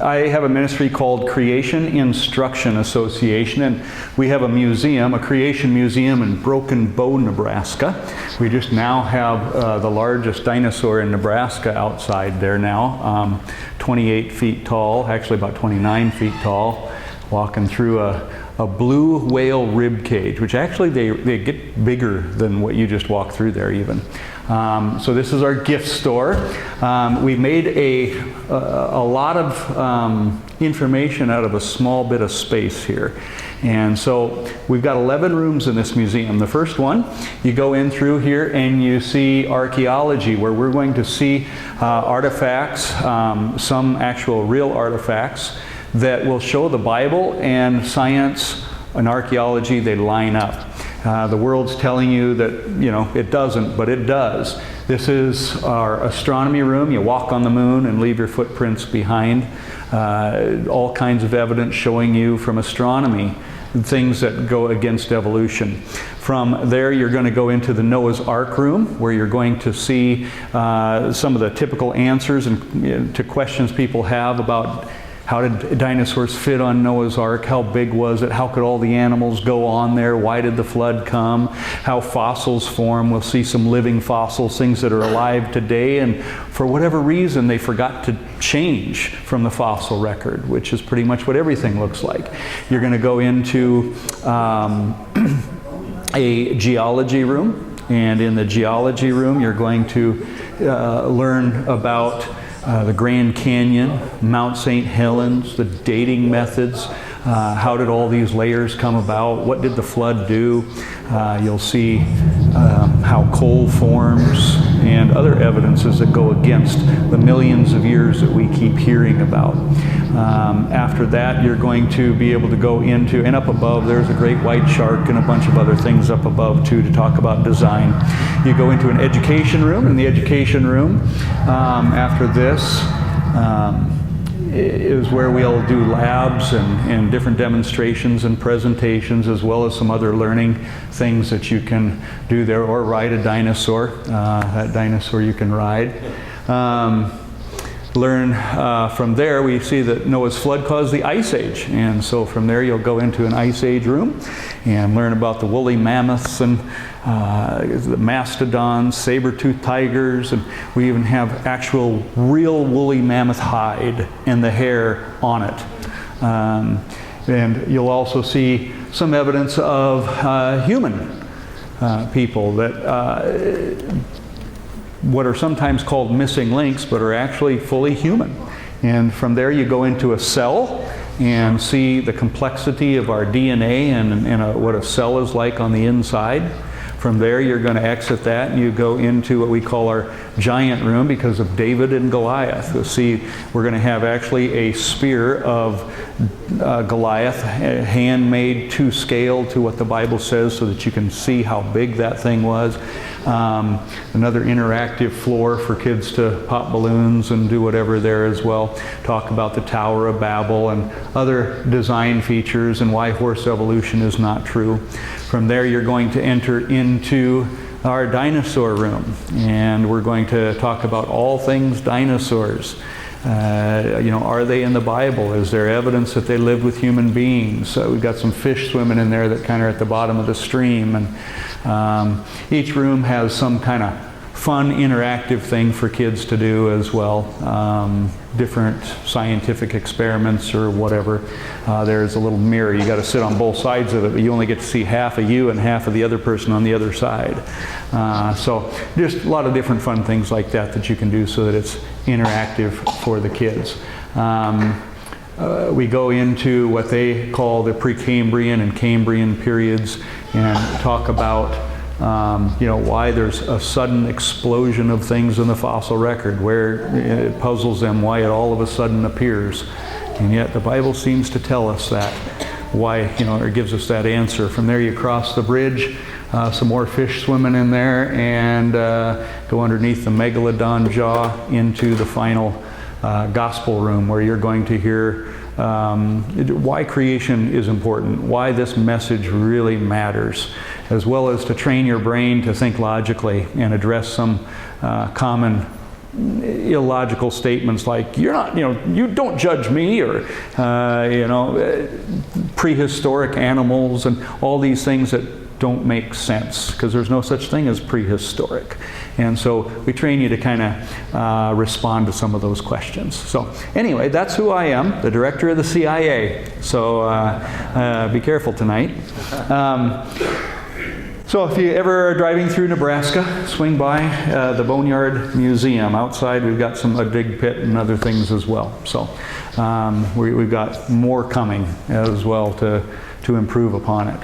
I have a ministry called Creation Instruction Association, and we have a museum, a creation museum in Broken Bow, Nebraska. We just now have the largest dinosaur in Nebraska outside there now, 28 feet tall, actually about 29 feet tall, walking through a blue whale rib cage, which actually they get bigger than what you just walked through there even. So this is our gift store. We made a lot of information out of a small bit of space here. And so we've got 11 rooms in this museum. The first one, you go in through here and you see archaeology, where we're going to see artifacts, some actual real artifacts that will show the Bible and science and archaeology, they line up. The world's telling you that, you know, it doesn't, but it does. This is our astronomy room. You walk on the moon and leave your footprints behind. All kinds of evidence showing you from astronomy things that go against evolution. From there, you're going to go into the Noah's Ark room, where you're going to see some of the typical answers and to questions people have about how did dinosaurs fit on Noah's Ark? How big was it? How could all the animals go on there? Why did the flood come? How fossils form? We'll see some living fossils, things that are alive today, and for whatever reason they forgot to change from the fossil record, which is pretty much what everything looks like. You're going to go into a geology room, and in the geology room you're going to learn about the Grand Canyon, Mount St. Helens, the dating methods, how did all these layers come about, what did the flood do. You'll see how coal forms and other evidences that go against the millions of years that we keep hearing about. After that, you're going to be able to go into, and up above there's a great white shark and a bunch of other things up above too to talk about design. You go into an education room. In the education room, after this, is where we'll do labs and different demonstrations and presentations, as well as some other learning things that you can do there, or ride a dinosaur. That dinosaur you can ride. Learn from there, we see that Noah's flood caused the Ice Age, and so from there you'll go into an Ice Age room and learn about the woolly mammoths and the mastodons, saber-toothed tigers, and we even have actual real woolly mammoth hide and the hair on it. And you'll also see some evidence of human people that what are sometimes called missing links, but are actually fully human. And from there you go into a cell and see the complexity of our DNA and what a cell is like on the inside. From there you're going to exit that and you go into what we call our giant room because of David and Goliath. You'll see we're going to have actually a spear of Goliath, handmade to scale to what the Bible says, so that you can see how big that thing was. Another interactive floor for kids to pop balloons and do whatever there as well. Talk about the Tower of Babel and other design features and why horse evolution is not true. From there you're going to enter into our dinosaur room, and we're going to talk about all things dinosaurs. You know, are they in the Bible? Is there evidence that they lived with human beings? We've got some fish swimming in there that kind of are at the bottom of the stream, and each room has some kind of fun interactive thing for kids to do as well. Different scientific experiments or whatever. There's a little mirror. You got to sit on both sides of it, but you only get to see half of you and half of the other person on the other side. So just a lot of different fun things like that that you can do so that it's interactive for the kids. We go into what they call the Precambrian and Cambrian periods and talk about you know, why there's a sudden explosion of things in the fossil record, where it puzzles them why it all of a sudden appears. And yet the Bible seems to tell us that, why, you know, or gives us that answer. From there you cross the bridge, some more fish swimming in there, and go underneath the megalodon jaw into the final gospel room, where you're going to hear why creation is important, why this message really matters, as well as to train your brain to think logically and address some common illogical statements like, you're not, you don't judge me, or, prehistoric animals and all these things that don't make sense, because there's no such thing as prehistoric. And so we train you to kind of respond to some of those questions. So anyway, that's who I am, the director of the CIA. So be careful tonight. So if you ever are driving through Nebraska, swing by the Boneyard Museum. Outside we've got a dig pit and other things as well. So we've got more coming as well to improve upon it.